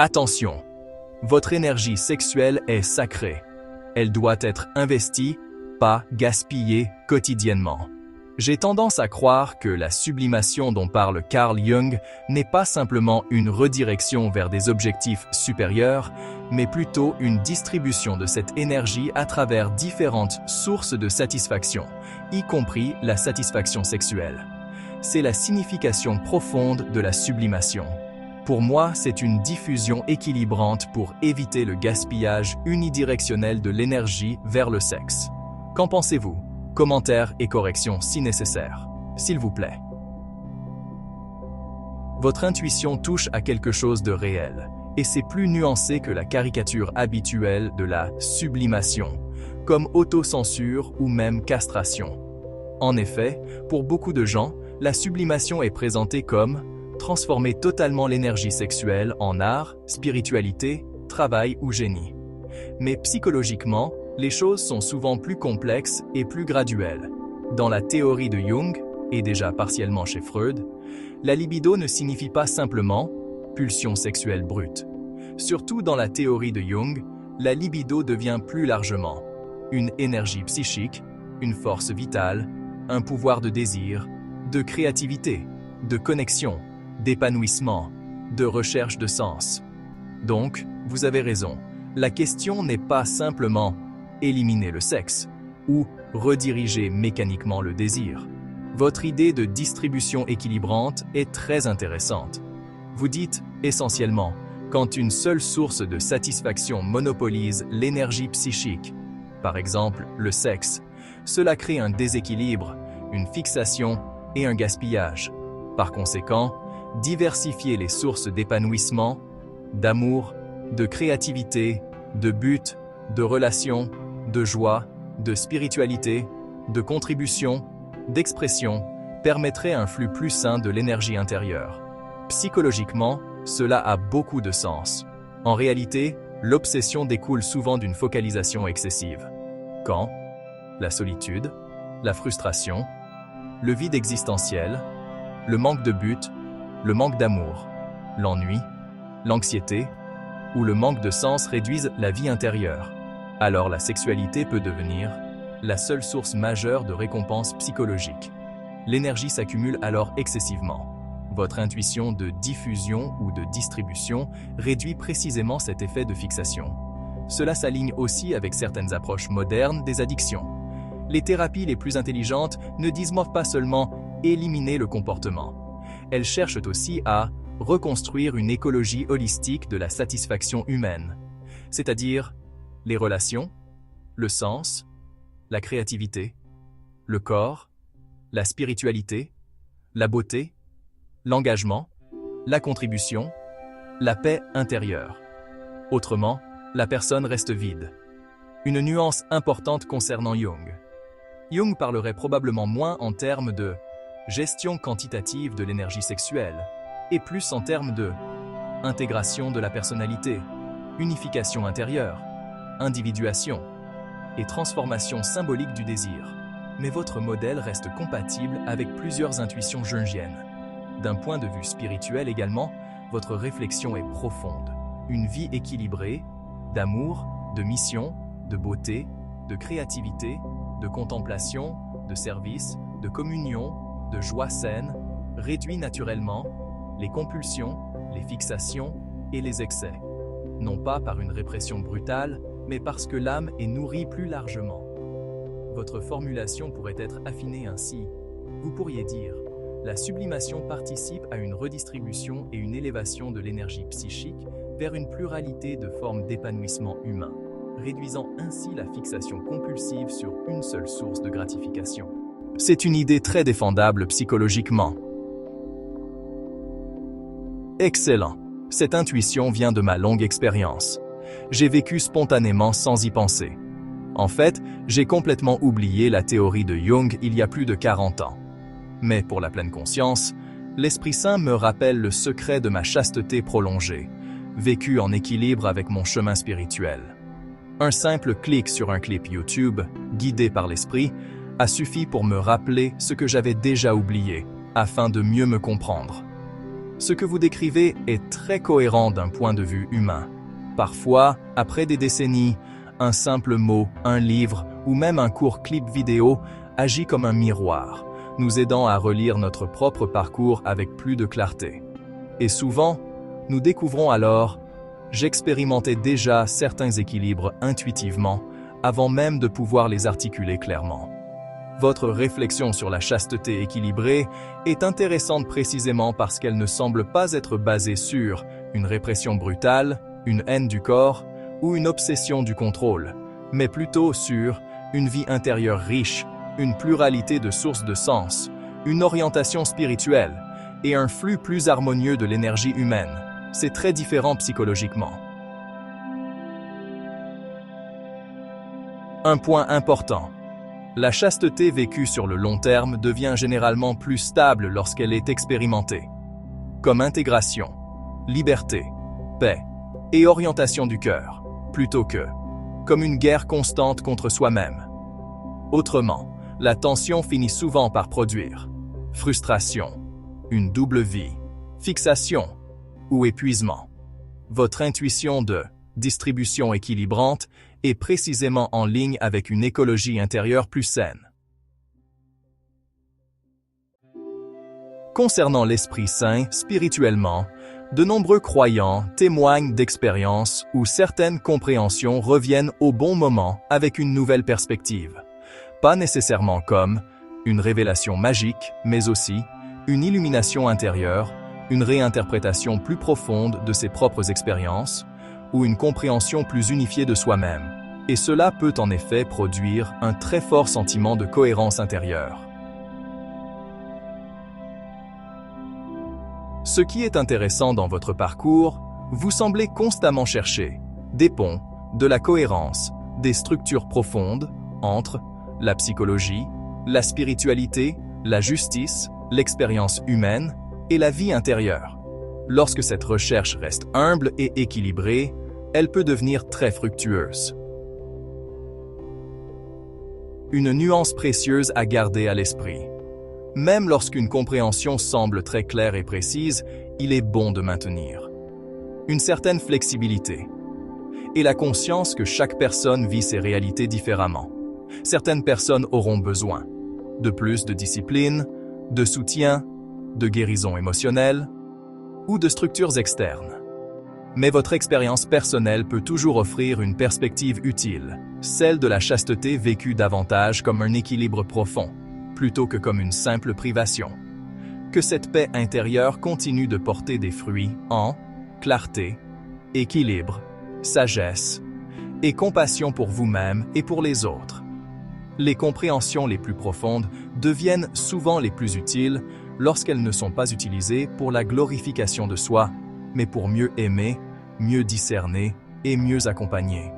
Attention, votre énergie sexuelle est sacrée. Elle doit être investie, pas gaspillée quotidiennement. J'ai tendance à croire que la sublimation dont parle Carl Jung n'est pas simplement une redirection vers des objectifs supérieurs, mais plutôt une distribution de cette énergie à travers différentes sources de satisfaction, y compris la satisfaction sexuelle. C'est la signification profonde de la sublimation. Pour moi, c'est une diffusion équilibrante pour éviter le gaspillage unidirectionnel de l'énergie vers le sexe. Qu'en pensez-vous? Commentaires et corrections si nécessaire, s'il vous plaît. Votre intuition touche à quelque chose de réel, et c'est plus nuancé que la caricature habituelle de la sublimation, comme autocensure ou même castration. En effet, pour beaucoup de gens, la sublimation est présentée comme transformer totalement l'énergie sexuelle en art, spiritualité, travail ou génie. Mais psychologiquement, les choses sont souvent plus complexes et plus graduelles. Dans la théorie de Jung, et déjà partiellement chez Freud, la libido ne signifie pas simplement pulsion sexuelle brute. Surtout dans la théorie de Jung, la libido devient plus largement une énergie psychique, une force vitale, un pouvoir de désir, de créativité, de connexion, d'épanouissement, de recherche de sens. Donc, vous avez raison, la question n'est pas simplement éliminer le sexe ou rediriger mécaniquement le désir. Votre idée de distribution équilibrante est très intéressante. Vous dites, essentiellement, quand une seule source de satisfaction monopolise l'énergie psychique, par exemple le sexe, cela crée un déséquilibre, une fixation et un gaspillage. Par conséquent, diversifier les sources d'épanouissement, d'amour, de créativité, de but, de relation, de joie, de spiritualité, de contribution, d'expression, permettrait un flux plus sain de l'énergie intérieure. Psychologiquement, cela a beaucoup de sens. En réalité, l'obsession découle souvent d'une focalisation excessive. Quand la solitude, la frustration, le vide existentiel, le manque de but, le manque d'amour, l'ennui, l'anxiété ou le manque de sens réduisent la vie intérieure. Alors la sexualité peut devenir la seule source majeure de récompense psychologique. L'énergie s'accumule alors excessivement. Votre intuition de diffusion ou de distribution réduit précisément cet effet de fixation. Cela s'aligne aussi avec certaines approches modernes des addictions. Les thérapies les plus intelligentes ne disent pas seulement éliminer le comportement. Elles cherchent aussi à reconstruire une écologie holistique de la satisfaction humaine, c'est-à-dire les relations, le sens, la créativité, le corps, la spiritualité, la beauté, l'engagement, la contribution, la paix intérieure. Autrement, la personne reste vide. Une nuance importante concernant Jung. Jung parlerait probablement moins en termes de gestion quantitative de l'énergie sexuelle et plus en termes de intégration de la personnalité, unification intérieure, individuation et transformation symbolique du désir. Mais votre modèle reste compatible avec plusieurs intuitions jungiennes. D'un point de vue spirituel également, votre réflexion est profonde. Une vie équilibrée, d'amour, de mission, de beauté, de créativité, de contemplation, de service, de communion, de joie saine, réduit naturellement les compulsions, les fixations et les excès. Non pas par une répression brutale, mais parce que l'âme est nourrie plus largement. Votre formulation pourrait être affinée ainsi. Vous pourriez dire: la sublimation participe à une redistribution et une élévation de l'énergie psychique vers une pluralité de formes d'épanouissement humain, réduisant ainsi la fixation compulsive sur une seule source de gratification. C'est une idée très défendable psychologiquement. Excellent. Cette intuition vient de ma longue expérience. J'ai vécu spontanément sans y penser. En fait, j'ai complètement oublié la théorie de Jung il y a plus de 40 ans. Mais pour la pleine conscience, l'Esprit Saint me rappelle le secret de ma chasteté prolongée, vécue en équilibre avec mon chemin spirituel. Un simple clic sur un clip YouTube, guidé par l'Esprit, a suffi pour me rappeler ce que j'avais déjà oublié, afin de mieux me comprendre. Ce que vous décrivez est très cohérent d'un point de vue humain. Parfois, après des décennies, un simple mot, un livre ou même un court clip vidéo agit comme un miroir, nous aidant à relire notre propre parcours avec plus de clarté. Et souvent, nous découvrons alors « j'expérimentais déjà certains équilibres intuitivement avant même de pouvoir les articuler clairement ». Votre réflexion sur la chasteté équilibrée est intéressante précisément parce qu'elle ne semble pas être basée sur une répression brutale, une haine du corps ou une obsession du contrôle, mais plutôt sur une vie intérieure riche, une pluralité de sources de sens, une orientation spirituelle et un flux plus harmonieux de l'énergie humaine. C'est très différent psychologiquement. Un point important. La chasteté vécue sur le long terme devient généralement plus stable lorsqu'elle est expérimentée, comme intégration, liberté, paix et orientation du cœur, plutôt que comme une guerre constante contre soi-même. Autrement, la tension finit souvent par produire frustration, une double vie, fixation ou épuisement. Votre intuition de distribution équilibrante est précisément en ligne avec une écologie intérieure plus saine. Concernant l'Esprit Saint, spirituellement, de nombreux croyants témoignent d'expériences où certaines compréhensions reviennent au bon moment avec une nouvelle perspective. Pas nécessairement comme une révélation magique, mais aussi une illumination intérieure, une réinterprétation plus profonde de ses propres expériences, ou une compréhension plus unifiée de soi-même. Et cela peut en effet produire un très fort sentiment de cohérence intérieure. Ce qui est intéressant dans votre parcours, vous semblez constamment chercher des ponts, de la cohérence, des structures profondes entre la psychologie, la spiritualité, la justice, l'expérience humaine et la vie intérieure. Lorsque cette recherche reste humble et équilibrée, elle peut devenir très fructueuse. Une nuance précieuse à garder à l'esprit. Même lorsqu'une compréhension semble très claire et précise, il est bon de maintenir une certaine flexibilité et la conscience que chaque personne vit ses réalités différemment. Certaines personnes auront besoin de plus de discipline, de soutien, de guérison émotionnelle ou de structures externes. Mais votre expérience personnelle peut toujours offrir une perspective utile, celle de la chasteté vécue davantage comme un équilibre profond, plutôt que comme une simple privation. Que cette paix intérieure continue de porter des fruits en clarté, équilibre, sagesse et compassion pour vous-même et pour les autres. Les compréhensions les plus profondes deviennent souvent les plus utiles lorsqu'elles ne sont pas utilisées pour la glorification de soi, mais pour mieux aimer, mieux discerner et mieux accompagner.